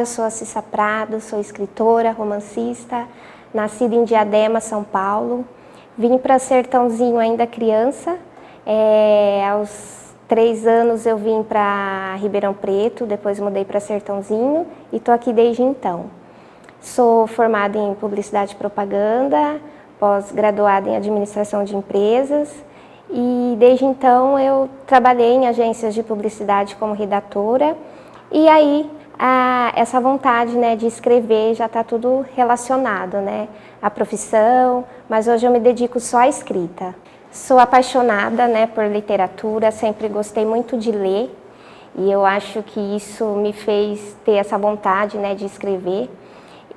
eu sou a Cissa Prado, sou escritora, romancista, nascida em Diadema, São Paulo. Vim para Sertãozinho ainda criança, aos 3 anos eu vim para Ribeirão Preto, depois mudei para Sertãozinho e estou aqui desde então. Sou formada em Publicidade e Propaganda, pós-graduada em Administração de Empresas e desde então eu trabalhei em agências de publicidade como redatora e aí essa vontade, né, de escrever já está tudo relacionado, né, à profissão, mas hoje eu me dedico só à escrita. Sou apaixonada, né, por literatura, sempre gostei muito de ler e eu acho que isso me fez ter essa vontade, né, de escrever.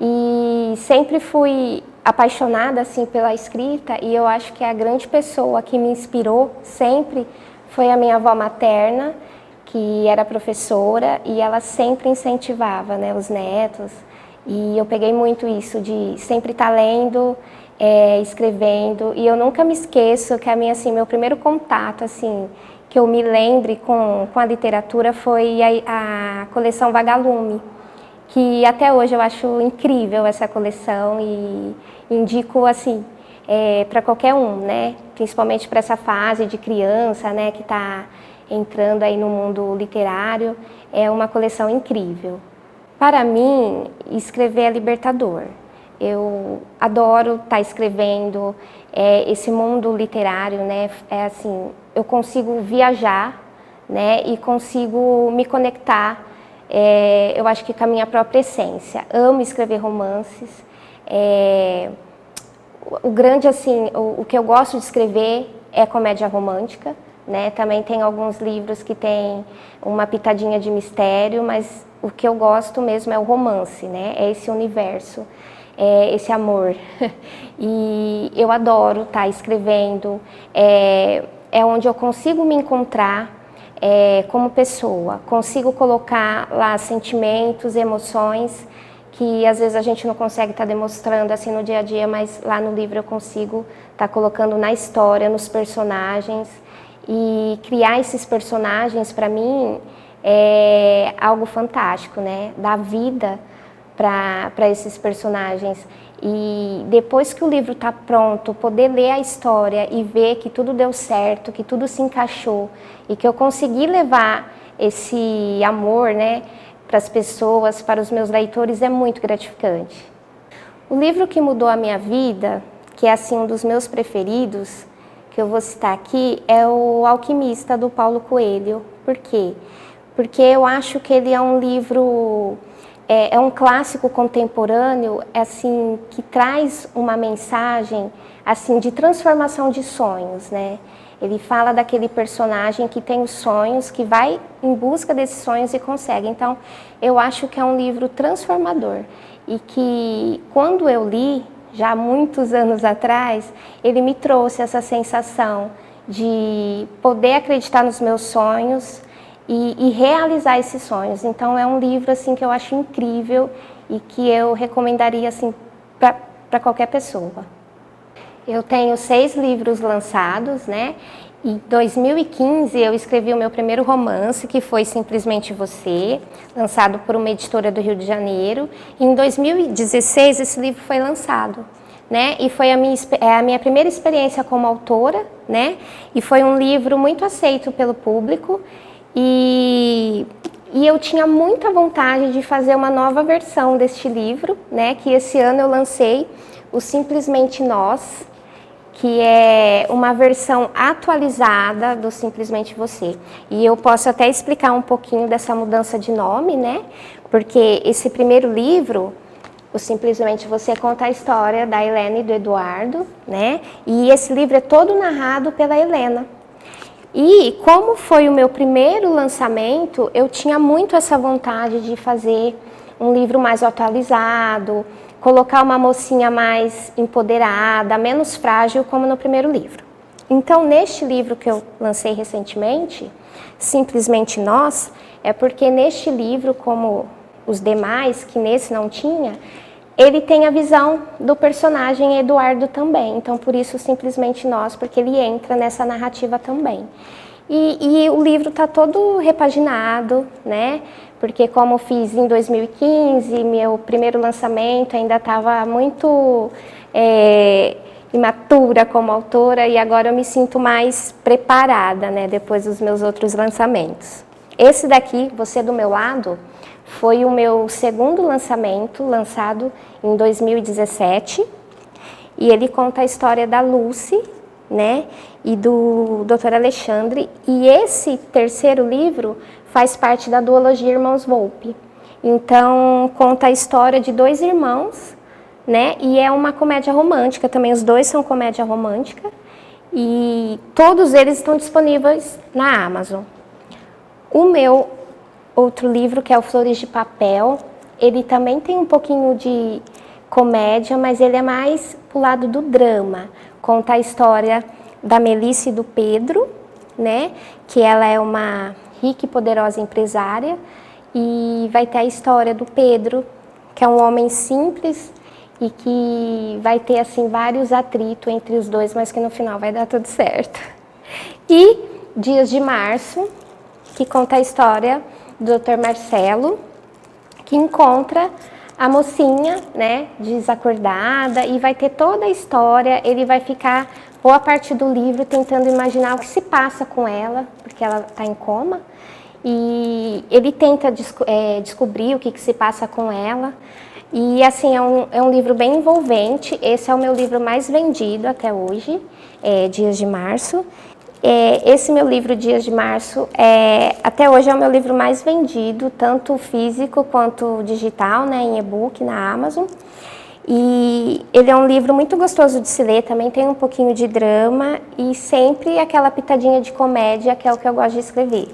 E sempre fui apaixonada assim pela escrita e eu acho que a grande pessoa que me inspirou sempre foi a minha avó materna, que era professora e ela sempre incentivava, né, os netos. E eu peguei muito isso de sempre estar lendo, escrevendo, e eu nunca me esqueço que meu primeiro contato, assim, que eu me lembre com a literatura foi a coleção Vagalume, que até hoje eu acho incrível essa coleção e indico, assim, para qualquer um, né, principalmente para essa fase de criança, né, que está entrando aí no mundo literário, é uma coleção incrível. Para mim, escrever é libertador. Eu adoro estar escrevendo, esse mundo literário, né, assim, eu consigo viajar, né, e consigo me conectar, eu acho que com a minha própria essência. Amo escrever romances, o que eu gosto de escrever é comédia romântica, né, também tem alguns livros que tem uma pitadinha de mistério, mas o que eu gosto mesmo é o romance, né, é esse universo. Esse amor. E eu adoro estar escrevendo, é onde eu consigo me encontrar como pessoa, consigo colocar lá sentimentos, emoções, que às vezes a gente não consegue estar demonstrando assim no dia a dia, mas lá no livro eu consigo estar colocando na história, nos personagens, e criar esses personagens para mim é algo fantástico, né? Dar vida para esses personagens e depois que o livro está pronto, poder ler a história e ver que tudo deu certo, que tudo se encaixou e que eu consegui levar esse amor, né, para as pessoas, para os meus leitores, é muito gratificante. O livro que mudou a minha vida, que é assim um dos meus preferidos, que eu vou citar aqui, é o Alquimista, do Paulo Coelho. Por quê? Porque eu acho que ele é um livro... É um clássico contemporâneo, assim, que traz uma mensagem, assim, de transformação de sonhos, né? Ele fala daquele personagem que tem os sonhos, que vai em busca desses sonhos e consegue. Então, eu acho que é um livro transformador e que, quando eu li, já há muitos anos atrás, ele me trouxe essa sensação de poder acreditar nos meus sonhos, e realizar esses sonhos. Então é um livro assim que eu acho incrível e que eu recomendaria assim para qualquer pessoa. Eu tenho 6 livros lançados, né? Em 2015 eu escrevi o meu primeiro romance, que foi Simplesmente Você, lançado por uma editora do Rio de Janeiro. E em 2016 esse livro foi lançado, né? E foi a minha primeira experiência como autora, né? E foi um livro muito aceito pelo público. E eu tinha muita vontade de fazer uma nova versão deste livro, né, que esse ano eu lancei, o Simplesmente Nós, que é uma versão atualizada do Simplesmente Você. E eu posso até explicar um pouquinho dessa mudança de nome, né, porque esse primeiro livro, o Simplesmente Você, conta a história da Helena e do Eduardo, né, e esse livro é todo narrado pela Helena. E como foi o meu primeiro lançamento, eu tinha muito essa vontade de fazer um livro mais atualizado, colocar uma mocinha mais empoderada, menos frágil, como no primeiro livro. Então, neste livro que eu lancei recentemente, Simplesmente Nós, é porque neste livro, como os demais, que nesse não tinha, ele tem a visão do personagem Eduardo também, então por isso Simplesmente Nós, porque ele entra nessa narrativa também. E o livro está todo repaginado, né? porque como fiz em 2015, meu primeiro lançamento ainda estava muito imatura como autora, e agora eu me sinto mais preparada, né, depois dos meus outros lançamentos. Esse daqui, Você do Meu Lado, foi o meu segundo lançamento, lançado em 2017, e ele conta a história da Lucy, né, e do Dr. Alexandre, e esse terceiro livro faz parte da duologia Irmãos Volpi. Então, conta a história de dois irmãos, né, e é uma comédia romântica também, os dois são comédia romântica, e todos eles estão disponíveis na Amazon. O meu outro livro, que é o Flores de Papel, ele também tem um pouquinho de comédia, mas ele é mais pro lado do drama. Conta a história da Melissa e do Pedro, né? Que ela é uma rica e poderosa empresária, e vai ter a história do Pedro, que é um homem simples e que vai ter assim vários atritos entre os dois, mas que no final vai dar tudo certo. E Dias de Março, que conta a história do Dr. Marcelo, que encontra a mocinha, né, desacordada, e vai ter toda a história. Ele vai ficar boa parte do livro tentando imaginar o que se passa com ela, porque ela está em coma, e ele tenta descobrir o que se passa com ela. E assim, é um livro bem envolvente. Esse é o meu livro mais vendido até hoje, Dias de Março. Esse meu livro, Dias de Março, até hoje é o meu livro mais vendido, tanto físico quanto digital, né, em e-book, na Amazon. E ele é um livro muito gostoso de se ler, também tem um pouquinho de drama e sempre aquela pitadinha de comédia, que é o que eu gosto de escrever.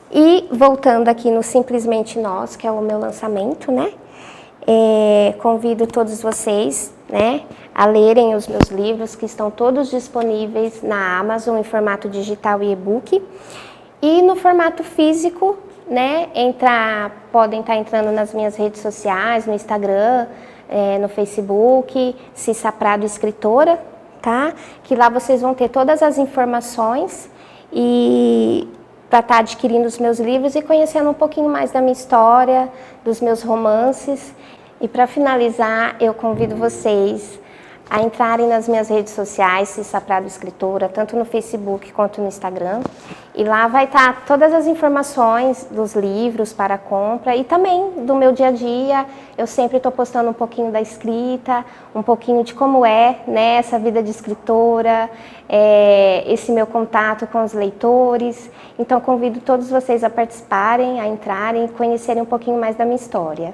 E voltando aqui no Simplesmente Nós, que é o meu lançamento, né, convido todos vocês, né, a lerem os meus livros, que estão todos disponíveis na Amazon em formato digital e e-book. E no formato físico, né, podem estar entrando nas minhas redes sociais, no Instagram, no Facebook, Cissa Prado Escritora, tá? Que lá vocês vão ter todas as informações e para estar adquirindo os meus livros e conhecendo um pouquinho mais da minha história, dos meus romances. E para finalizar, eu convido vocês a entrarem nas minhas redes sociais, Cissa Prado Escritora, tanto no Facebook quanto no Instagram. E lá vai estar todas as informações dos livros para compra e também do meu dia a dia. Eu sempre estou postando um pouquinho da escrita, um pouquinho de como né, essa vida de escritora, esse meu contato com os leitores. Então convido todos vocês a participarem, a entrarem e conhecerem um pouquinho mais da minha história.